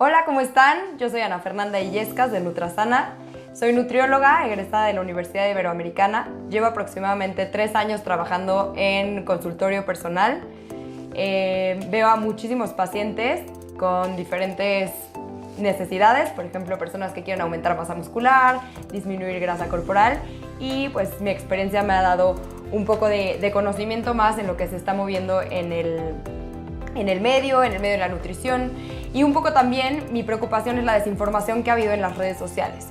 Hola, ¿cómo están? Yo soy Ana Fernanda Illescas de Nutrasana. Soy nutrióloga egresada de la Universidad Iberoamericana. Llevo aproximadamente 3 años trabajando en consultorio personal. Veo a muchísimos pacientes con diferentes necesidades, por ejemplo, personas que quieren aumentar masa muscular, disminuir grasa corporal, y pues mi experiencia me ha dado un poco de conocimiento más en lo que se está moviendo en el medio de la nutrición, y un poco también mi preocupación es la desinformación que ha habido en las redes sociales.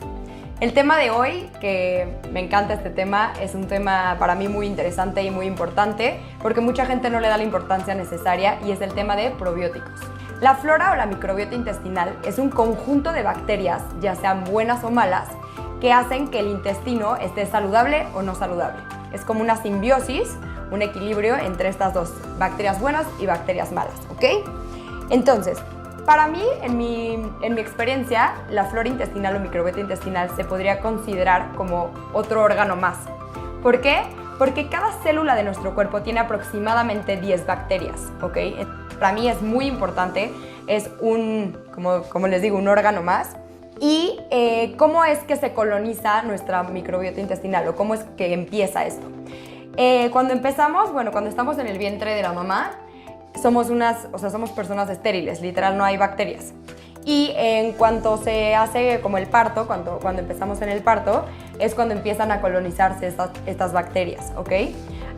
El tema de hoy, que me encanta este tema, es un tema para mí muy interesante y muy importante porque mucha gente no le da la importancia necesaria, y es el tema de probióticos. La flora o la microbiota intestinal es un conjunto de bacterias, ya sean buenas o malas, que hacen que el intestino esté saludable o no saludable. Es como una simbiosis, un equilibrio entre estas dos, bacterias buenas y bacterias malas, ¿ok? Entonces, para mí, en mi experiencia, la flora intestinal o microbiota intestinal se podría considerar como otro órgano más. ¿Por qué? Porque cada célula de nuestro cuerpo tiene aproximadamente 10 bacterias, ¿ok? Para mí es muy importante, es como les digo, un órgano más. ¿Y cómo es que se coloniza nuestra microbiota intestinal, o cómo es que empieza esto? Cuando estamos en el vientre de la mamá, somos personas estériles, literal, no hay bacterias. Y en cuanto se hace como el parto, cuando empezamos en el parto, es cuando empiezan a colonizarse estas bacterias, ¿ok?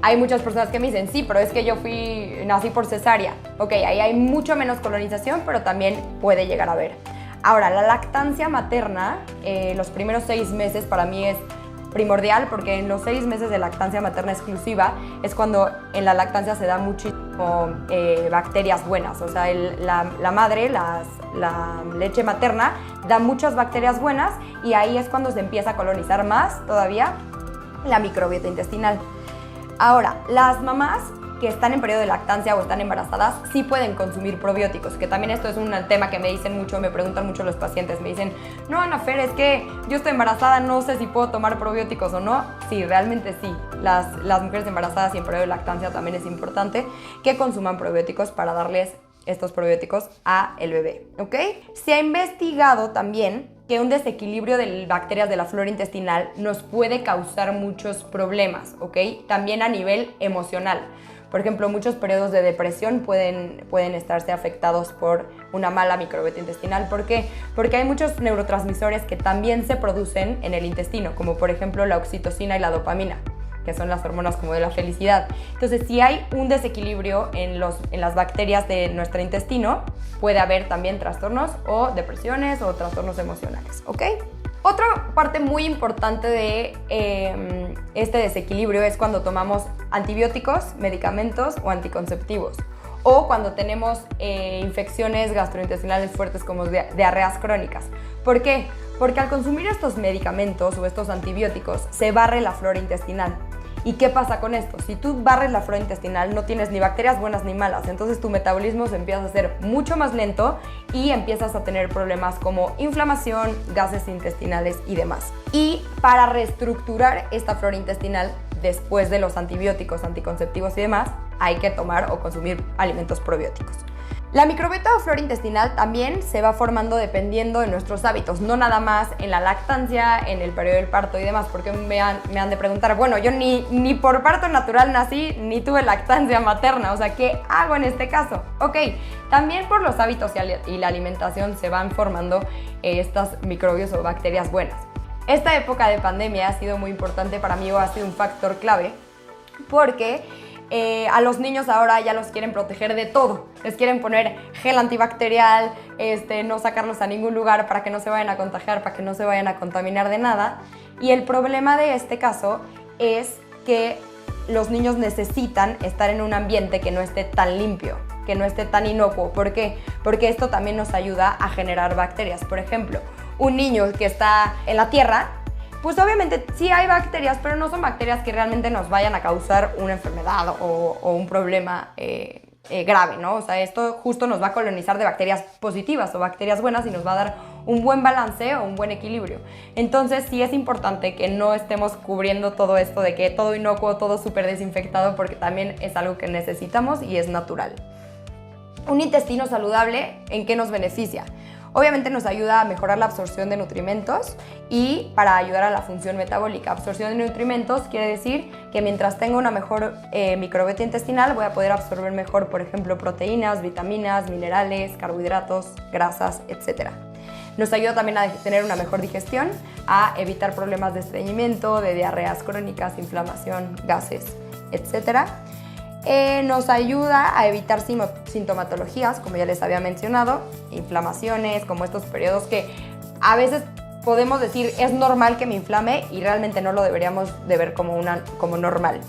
Hay muchas personas que me dicen, sí, pero es que nací por cesárea. Ok, ahí hay mucho menos colonización, pero también puede llegar a haber. Ahora, la lactancia materna, los primeros 6 meses para mí es primordial, porque en los 6 meses de lactancia materna exclusiva es cuando en la lactancia se da muchísimo bacterias buenas. O sea, la madre, la leche materna, da muchas bacterias buenas, y ahí es cuando se empieza a colonizar más todavía la microbiota intestinal. Ahora, las mamás que están en periodo de lactancia o están embarazadas sí pueden consumir probióticos, que también esto es un tema que me dicen mucho, me preguntan mucho los pacientes, me dicen, no, Ana Fer, es que yo estoy embarazada, no sé si puedo tomar probióticos o no. Sí, realmente sí, las mujeres embarazadas y en periodo de lactancia también es importante que consuman probióticos para darles estos probióticos a el bebé, ¿ok? Se ha investigado también que un desequilibrio de bacterias de la flora intestinal nos puede causar muchos problemas, ¿ok? También a nivel emocional. Por ejemplo, muchos periodos de depresión pueden estarse afectados por una mala microbiota intestinal. ¿Por qué? Porque hay muchos neurotransmisores que también se producen en el intestino, como por ejemplo la oxitocina y la dopamina, que son las hormonas como de la felicidad. Entonces, si hay un desequilibrio en las bacterias de nuestro intestino, puede haber también trastornos o depresiones o trastornos emocionales, ¿ok? Otra parte muy importante de este desequilibrio es cuando tomamos antibióticos, medicamentos o anticonceptivos, o cuando tenemos infecciones gastrointestinales fuertes como diarreas crónicas. ¿Por qué? Porque al consumir estos medicamentos o estos antibióticos se barre la flora intestinal. ¿Y qué pasa con esto? Si tú barres la flora intestinal, no tienes ni bacterias buenas ni malas, entonces tu metabolismo se empieza a hacer mucho más lento y empiezas a tener problemas como inflamación, gases intestinales y demás. Y para reestructurar esta flora intestinal, después de los antibióticos, anticonceptivos y demás, hay que tomar o consumir alimentos probióticos. La microbiota o flora intestinal también se va formando dependiendo de nuestros hábitos, no nada más en la lactancia, en el periodo del parto y demás, porque me han de preguntar, bueno, yo ni por parto natural nací, ni tuve lactancia materna, o sea, ¿qué hago en este caso? Ok, también por los hábitos y la alimentación se van formando estas microbios o bacterias buenas. Esta época de pandemia ha sido muy importante para mí, o ha sido un factor clave, porque a los niños ahora ya los quieren proteger de todo. Les quieren poner gel antibacterial, no sacarlos a ningún lugar para que no se vayan a contagiar, para que no se vayan a contaminar de nada. Y el problema de este caso es que los niños necesitan estar en un ambiente que no esté tan limpio, que no esté tan inocuo. ¿Por qué? Porque esto también nos ayuda a generar bacterias. Por ejemplo, un niño que está en la tierra, pues obviamente sí hay bacterias, pero no son bacterias que realmente nos vayan a causar una enfermedad o un problema grave, ¿no? O sea, esto justo nos va a colonizar de bacterias positivas o bacterias buenas y nos va a dar un buen balance o un buen equilibrio. Entonces sí es importante que no estemos cubriendo todo esto de que todo inocuo, todo súper desinfectado, porque también es algo que necesitamos y es natural. Un intestino saludable, ¿en qué nos beneficia? Obviamente nos ayuda a mejorar la absorción de nutrimentos y para ayudar a la función metabólica. Absorción de nutrimentos quiere decir que mientras tenga una mejor microbiota intestinal voy a poder absorber mejor, por ejemplo, proteínas, vitaminas, minerales, carbohidratos, grasas, etc. Nos ayuda también a tener una mejor digestión, a evitar problemas de estreñimiento, de diarreas crónicas, inflamación, gases, etc. Nos ayuda a evitar sintomatologías, como ya les había mencionado, inflamaciones, como estos periodos que a veces podemos decir es normal que me inflame y realmente no lo deberíamos de ver como normal.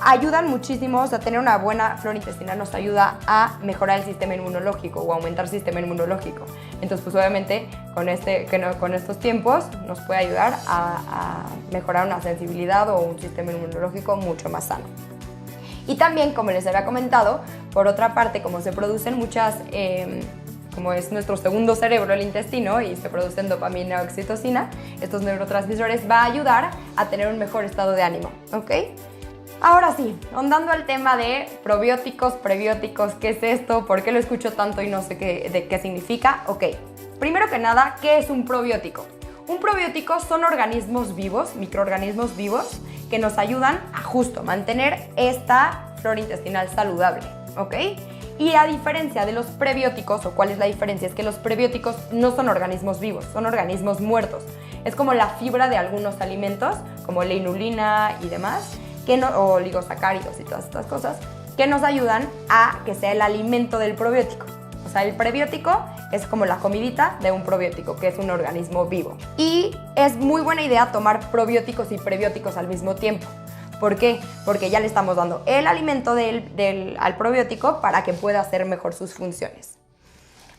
Ayudan muchísimo, o sea, tener una buena flora intestinal nos ayuda a mejorar el sistema inmunológico o aumentar el sistema inmunológico. Entonces, pues obviamente con estos tiempos nos puede ayudar a mejorar una sensibilidad o un sistema inmunológico mucho más sano. Y también, como les había comentado, por otra parte, como se producen muchas, como es nuestro segundo cerebro, el intestino, y se producen dopamina o oxitocina, estos neurotransmisores, va a ayudar a tener un mejor estado de ánimo, ¿ok? Ahora sí, ahondando al tema de probióticos, prebióticos, ¿qué es esto? ¿Por qué lo escucho tanto y no sé qué significa? Ok, primero que nada, ¿qué es un probiótico? Un probiótico son organismos vivos, microorganismos vivos, que nos ayudan a justo mantener esta flora intestinal saludable, ¿ok? Y a diferencia de los prebióticos, o cuál es la diferencia, es que los prebióticos no son organismos vivos, son organismos muertos. Es como la fibra de algunos alimentos, como la inulina y demás, o oligosacáridos y todas estas cosas, que nos ayudan a que sea el alimento del probiótico. O sea, el prebiótico es como la comidita de un probiótico, que es un organismo vivo. Y es muy buena idea tomar probióticos y prebióticos al mismo tiempo. ¿Por qué? Porque ya le estamos dando el alimento al probiótico para que pueda hacer mejor sus funciones.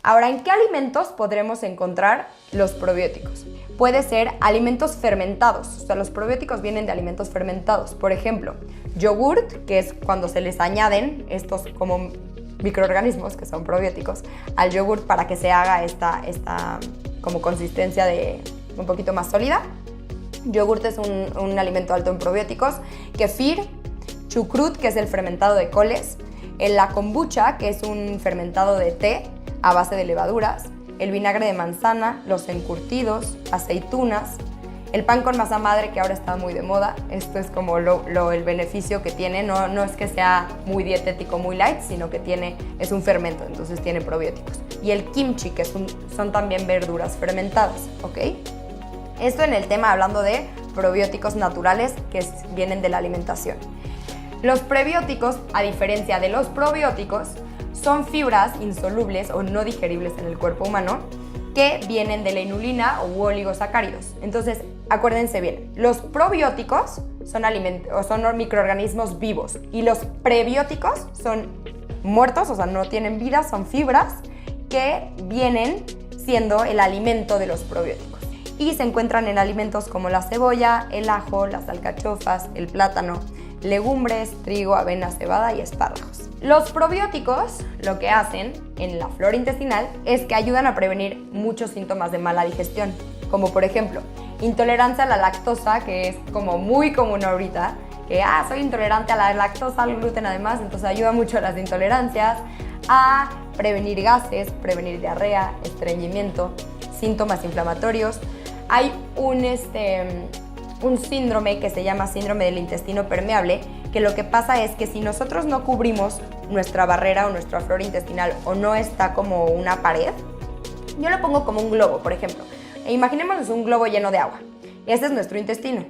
Ahora, ¿en qué alimentos podremos encontrar los probióticos? Puede ser alimentos fermentados, o sea, los probióticos vienen de alimentos fermentados. Por ejemplo, yogurt, que es cuando se les añaden estos como microorganismos, que son probióticos, al yogurt para que se haga esta como consistencia de un poquito más sólida. Yogurt es un alimento alto en probióticos. Kefir, chucrut, que es el fermentado de coles, la kombucha, que es un fermentado de té a base de levaduras, el vinagre de manzana, los encurtidos, aceitunas, el pan con masa madre, que ahora está muy de moda. Esto es como el beneficio que tiene, no es que sea muy dietético, muy light, sino que es un fermento, entonces tiene probióticos. Y el kimchi, que son también verduras fermentadas, ¿ok? Esto en el tema hablando de probióticos naturales que vienen de la alimentación. Los prebióticos, a diferencia de los probióticos, son fibras insolubles o no digeribles en el cuerpo humano que vienen de la inulina u oligosacáridos. Entonces, acuérdense bien, los probióticos son microorganismos vivos y los prebióticos son muertos, o sea, no tienen vida, son fibras que vienen siendo el alimento de los probióticos. Y se encuentran en alimentos como la cebolla, el ajo, las alcachofas, el plátano, legumbres, trigo, avena, cebada y espárragos. Los probióticos lo que hacen en la flora intestinal es que ayudan a prevenir muchos síntomas de mala digestión, como por ejemplo, intolerancia a la lactosa, que es como muy común ahorita, que soy intolerante a la lactosa, al gluten además, entonces ayuda mucho a las intolerancias, a prevenir gases, prevenir diarrea, estreñimiento, síntomas inflamatorios. Hay un síndrome que se llama síndrome del intestino permeable, que lo que pasa es que si nosotros no cubrimos nuestra barrera o nuestra flora intestinal o no está como una pared, yo lo pongo como un globo, por ejemplo. Imaginémonos un globo lleno de agua. Ese es nuestro intestino.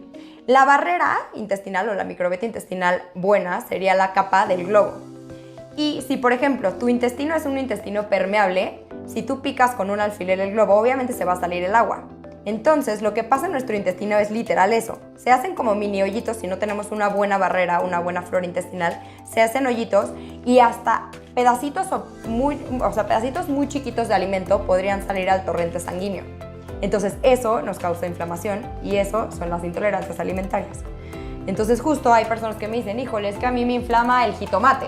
La barrera intestinal o la microbiota intestinal buena sería la capa del globo. Y si, por ejemplo, tu intestino es un intestino permeable, si tú picas con un alfiler el globo, obviamente se va a salir el agua. Entonces, lo que pasa en nuestro intestino es literal eso. Se hacen como mini hoyitos si no tenemos una buena barrera, una buena flora intestinal. Se hacen hoyitos y hasta pedacitos muy chiquitos de alimento podrían salir al torrente sanguíneo. Entonces, eso nos causa inflamación y eso son las intolerancias alimentarias. Entonces, justo hay personas que me dicen, híjole, es que a mí me inflama el jitomate.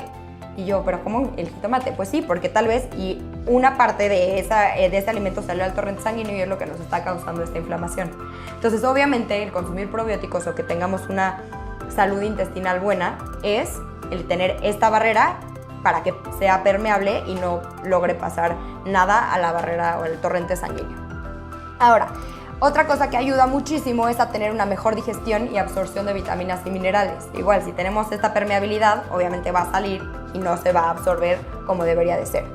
Y yo, ¿pero cómo el jitomate? Pues sí, porque tal vez una parte de ese alimento salió al torrente sanguíneo y es lo que nos está causando esta inflamación. Entonces, obviamente, el consumir probióticos o que tengamos una salud intestinal buena es el tener esta barrera para que sea permeable y no logre pasar nada a la barrera o el torrente sanguíneo. Ahora, otra cosa que ayuda muchísimo es a tener una mejor digestión y absorción de vitaminas y minerales. Igual, si tenemos esta permeabilidad, obviamente va a salir y no se va a absorber como debería de ser.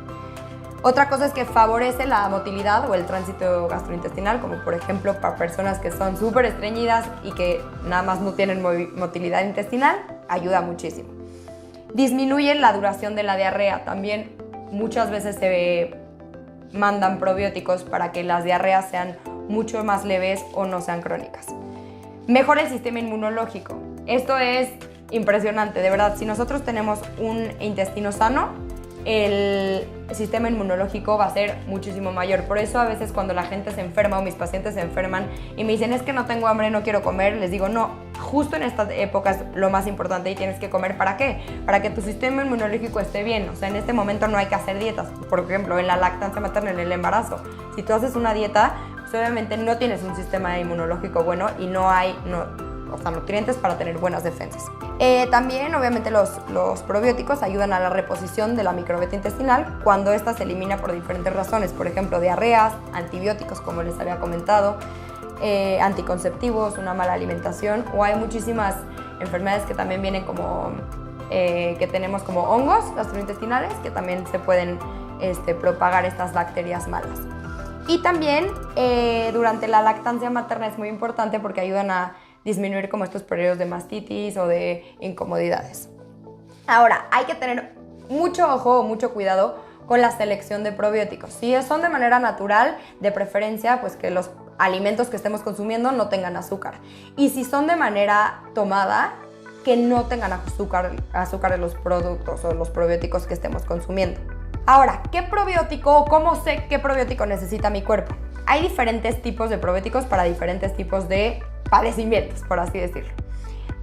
Otra cosa es que favorece la motilidad o el tránsito gastrointestinal, como por ejemplo para personas que son súper estreñidas y que nada más no tienen motilidad intestinal, ayuda muchísimo. Disminuye la duración de la diarrea. También muchas veces se mandan probióticos para que las diarreas sean mucho más leves o no sean crónicas. Mejora el sistema inmunológico. Esto es impresionante, de verdad. Si nosotros tenemos un intestino sano, el sistema inmunológico va a ser muchísimo mayor. Por eso a veces cuando la gente se enferma o mis pacientes se enferman y me dicen es que no tengo hambre, no quiero comer, les digo no, justo en estas épocas lo más importante y tienes que comer. ¿Para qué? Para que tu sistema inmunológico esté bien. O sea, en este momento no hay que hacer dietas. Por ejemplo, en la lactancia materna, en el embarazo, si tú haces una dieta, pues obviamente no tienes un sistema inmunológico bueno y no hay nutrientes para tener buenas defensas. También, obviamente, los probióticos ayudan a la reposición de la microbiota intestinal cuando ésta se elimina por diferentes razones. Por ejemplo, diarreas, antibióticos, como les había comentado, anticonceptivos, una mala alimentación, o hay muchísimas enfermedades que también vienen como que tenemos como hongos gastrointestinales que también se pueden propagar estas bacterias malas. Y también durante la lactancia materna es muy importante porque ayudan a disminuir como estos periodos de mastitis o de incomodidades. Ahora, hay que tener mucho ojo o mucho cuidado con la selección de probióticos. Si son de manera natural, de preferencia, pues que los alimentos que estemos consumiendo no tengan azúcar. Y si son de manera tomada, que no tengan azúcar en los productos o los probióticos que estemos consumiendo. Ahora, ¿qué probiótico o cómo sé qué probiótico necesita mi cuerpo? Hay diferentes tipos de probióticos para diferentes tipos de padecimientos, por así decirlo.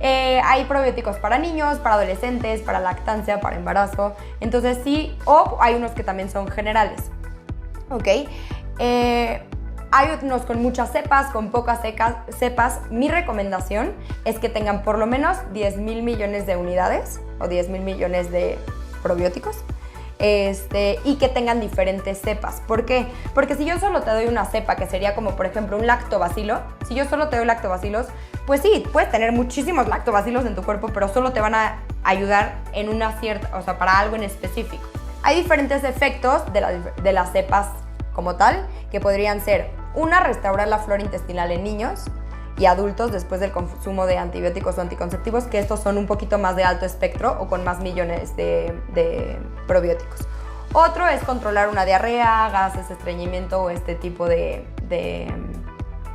Hay probióticos para niños, para adolescentes, para lactancia, para embarazo. Entonces sí, o hay unos que también son generales. ¿Ok? Hay unos con muchas cepas, con pocas cepas. Mi recomendación es que tengan por lo menos 10,000 millones de unidades o 10,000 millones de probióticos. Y que tengan diferentes cepas. ¿Por qué? Porque si yo solo te doy una cepa, que sería como por ejemplo un lactobacilo, si yo solo te doy lactobacilos, pues sí, puedes tener muchísimos lactobacilos en tu cuerpo, pero solo te van a ayudar en una cierta, o sea, para algo en específico. Hay diferentes efectos de las cepas como tal, que podrían ser restaurar la flora intestinal en niños y adultos después del consumo de antibióticos o anticonceptivos, que estos son un poquito más de alto espectro o con más millones de probióticos. Otro es controlar una diarrea, gases, estreñimiento o este tipo de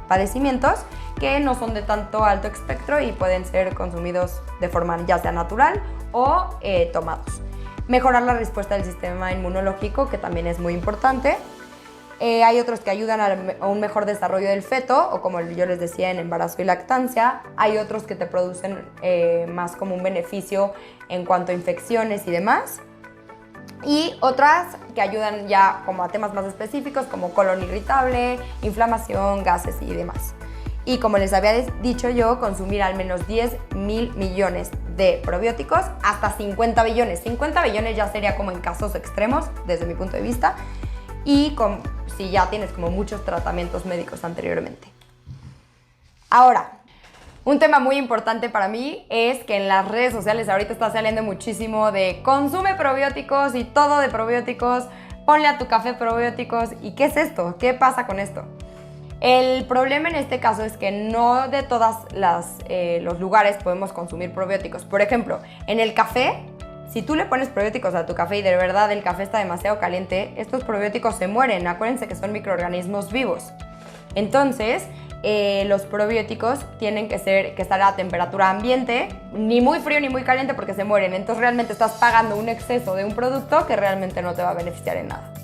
padecimientos que no son de tanto alto espectro y pueden ser consumidos de forma ya sea natural o tomados. Mejorar la respuesta del sistema inmunológico, que también es muy importante. Hay otros que ayudan a un mejor desarrollo del feto, o como yo les decía, en embarazo y lactancia. Hay otros que te producen más como un beneficio en cuanto a infecciones y demás. Y otras que ayudan ya como a temas más específicos, como colon irritable, inflamación, gases y demás. Y como les había dicho yo, consumir al menos 10,000 millones de probióticos, hasta 50 billones. 50 billones ya sería como en casos extremos, desde mi punto de vista. Y si ya tienes como muchos tratamientos médicos anteriormente. Ahora, un tema muy importante para mí es que en las redes sociales ahorita está saliendo muchísimo de consume probióticos y todo de probióticos, ponle a tu café probióticos. ¿Y qué es esto? ¿Qué pasa con esto? El problema en este caso es que no de todos los lugares podemos consumir probióticos. Por ejemplo, en el café, si tú le pones probióticos a tu café y de verdad el café está demasiado caliente, estos probióticos se mueren. Acuérdense que son microorganismos vivos. Entonces, los probióticos tienen que estar a temperatura ambiente, ni muy frío ni muy caliente porque se mueren. Entonces realmente estás pagando un exceso de un producto que realmente no te va a beneficiar en nada.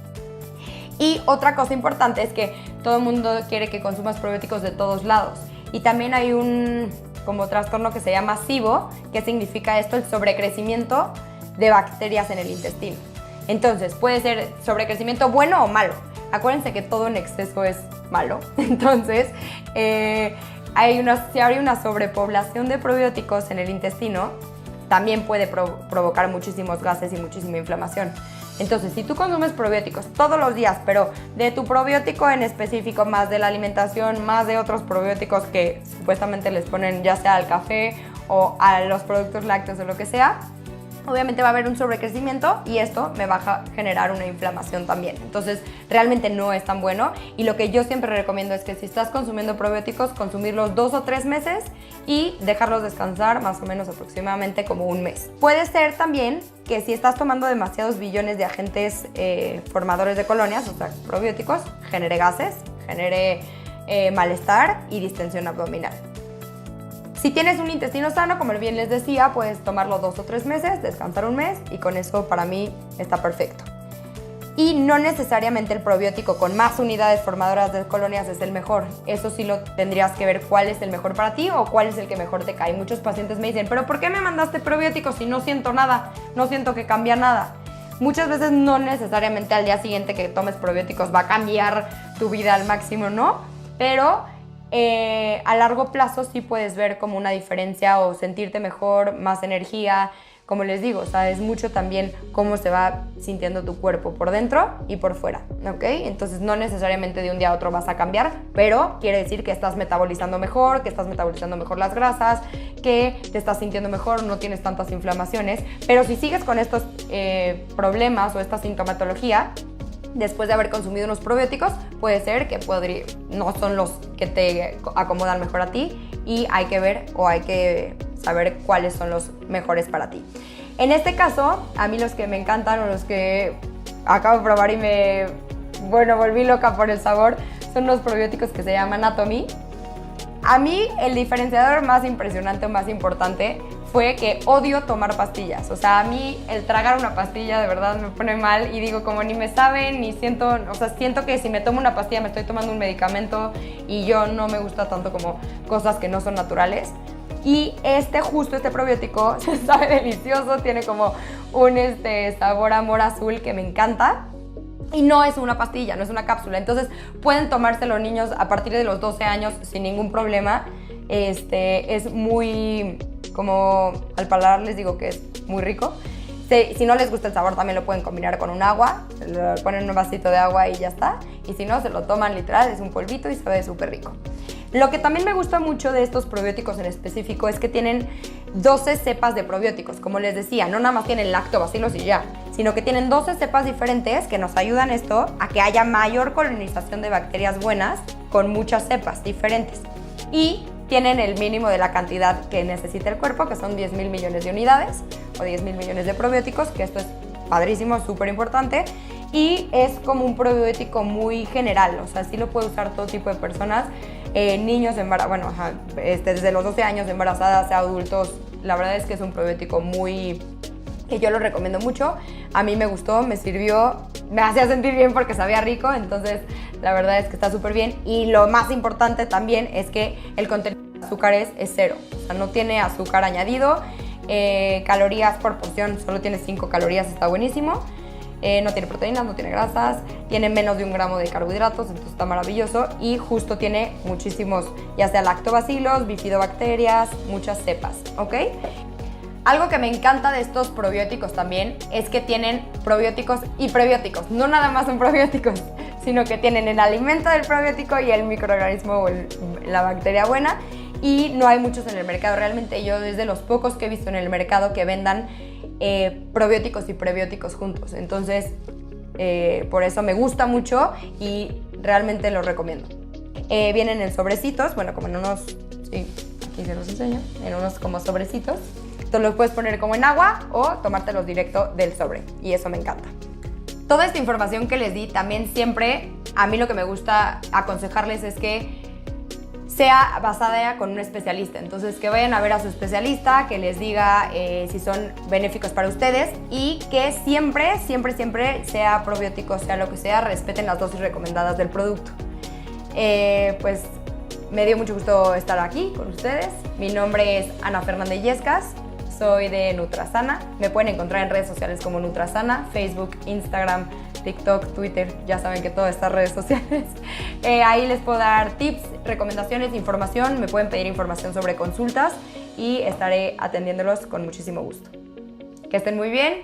Y otra cosa importante es que todo el mundo quiere que consumas probióticos de todos lados. Y también hay un como trastorno que se llama SIBO. ¿Qué significa esto? El sobrecrecimiento de bacterias en el intestino. Entonces, puede ser sobrecrecimiento bueno o malo. Acuérdense que todo en exceso es malo. Entonces, si hay una sobrepoblación de probióticos en el intestino, también puede provocar muchísimos gases y muchísima inflamación. Entonces, si tú consumes probióticos todos los días, pero de tu probiótico en específico, más de la alimentación, más de otros probióticos que supuestamente les ponen ya sea al café o a los productos lácteos o lo que sea, obviamente va a haber un sobrecrecimiento y esto me va a generar una inflamación también. Entonces, realmente no es tan bueno y lo que yo siempre recomiendo es que si estás consumiendo probióticos, consumirlos 2 o 3 meses y dejarlos descansar más o menos aproximadamente como un mes. Puede ser también que si estás tomando demasiados billones de agentes formadores de colonias, o sea, probióticos, genere gases, genere malestar y distensión abdominal. Si tienes un intestino sano, como bien les decía, puedes tomarlo 2 o 3 meses, descansar un mes y con eso para mí está perfecto. Y no necesariamente el probiótico con más unidades formadoras de colonias es el mejor. Eso sí lo tendrías que ver cuál es el mejor para ti o cuál es el que mejor te cae. Muchos pacientes me dicen, ¿pero por qué me mandaste probióticos si no siento nada? No siento que cambia nada. Muchas veces no necesariamente al día siguiente que tomes probióticos va a cambiar tu vida al máximo, ¿no? Pero a largo plazo sí puedes ver como una diferencia o sentirte mejor, más energía. Como les digo, o sea, es mucho también cómo se va sintiendo tu cuerpo por dentro y por fuera, ¿ok? Entonces no necesariamente de un día a otro vas a cambiar, pero quiere decir que estás metabolizando mejor, que estás metabolizando mejor las grasas, que te estás sintiendo mejor, no tienes tantas inflamaciones. Pero si sigues con estos problemas o esta sintomatología, después de haber consumido unos probióticos, puede ser que no son los que te acomodan mejor a ti y hay que ver o hay que saber cuáles son los mejores para ti. En este caso, a mí los que me encantan o los que acabo de probar y volví loca por el sabor, son los probióticos que se llaman Atomy. A mí el diferenciador más impresionante o más importante fue que odio tomar pastillas. O sea, a mí el tragar una pastilla de verdad me pone mal y digo como ni me saben, ni siento, o sea, siento que si me tomo una pastilla me estoy tomando un medicamento y yo no me gusta tanto como cosas que no son naturales. Y este probiótico sabe delicioso, tiene como un sabor amor azul que me encanta. Y no es una pastilla, no es una cápsula. Entonces pueden tomarse los niños a partir de los 12 años sin ningún problema. Es muy, como al paladar les digo que es muy rico. Si no les gusta el sabor también lo pueden combinar con un agua. Le ponen un vasito de agua y ya está. Y si no, se lo toman literal, es un polvito y sabe súper rico. Lo que también me gusta mucho de estos probióticos en específico es que tienen 12 cepas de probióticos. Como les decía, no nada más tienen lactobacilos y ya, sino que tienen 12 cepas diferentes que nos ayudan esto a que haya mayor colonización de bacterias buenas con muchas cepas diferentes. Y tienen el mínimo de la cantidad que necesita el cuerpo, que son 10,000 millones de unidades o 10,000 millones de probióticos, que esto es padrísimo, súper importante. Y es como un probiótico muy general, o sea, sí lo puede usar todo tipo de personas, niños embarazados, desde los 12 años embarazadas a adultos. La verdad es que es un probiótico que yo lo recomiendo mucho. A mí me gustó, me sirvió, me hacía sentir bien porque sabía rico, entonces la verdad es que está súper bien. Y lo más importante también es que el contenido de azúcares es cero, o sea, no tiene azúcar añadido, calorías por porción, solo tiene 5 calorías, está buenísimo. No tiene proteínas, no tiene grasas, tiene menos de 1 gramo de carbohidratos, entonces está maravilloso. Y justo tiene muchísimos, ya sea lactobacilos, bifidobacterias, muchas cepas, ¿ok? Algo que me encanta de estos probióticos también es que tienen probióticos y prebióticos. No nada más son probióticos, sino que tienen el alimento del probiótico y el microorganismo o la bacteria buena. Y no hay muchos en el mercado. Realmente yo es de los pocos que he visto en el mercado que vendan probióticos y prebióticos juntos. Entonces, por eso me gusta mucho y realmente los recomiendo. Vienen en sobrecitos, bueno, como en unos, sí, aquí se los enseño, en unos como sobrecitos. Entonces los puedes poner como en agua o tomártelos directo del sobre y eso me encanta. Toda esta información que les di también siempre, a mí lo que me gusta aconsejarles es que sea basada con un especialista. Entonces que vayan a ver a su especialista, que les diga si son benéficos para ustedes y que siempre, siempre, siempre, sea probiótico, sea lo que sea, respeten las dosis recomendadas del producto. Pues me dio mucho gusto estar aquí con ustedes. Mi nombre es Ana Fernanda Illescas, soy de Nutrasana. Me pueden encontrar en redes sociales como Nutrasana, Facebook, Instagram, TikTok, Twitter, ya saben que todas estas redes sociales. Ahí les puedo dar tips, recomendaciones, información, me pueden pedir información sobre consultas y estaré atendiéndolos con muchísimo gusto. Que estén muy bien.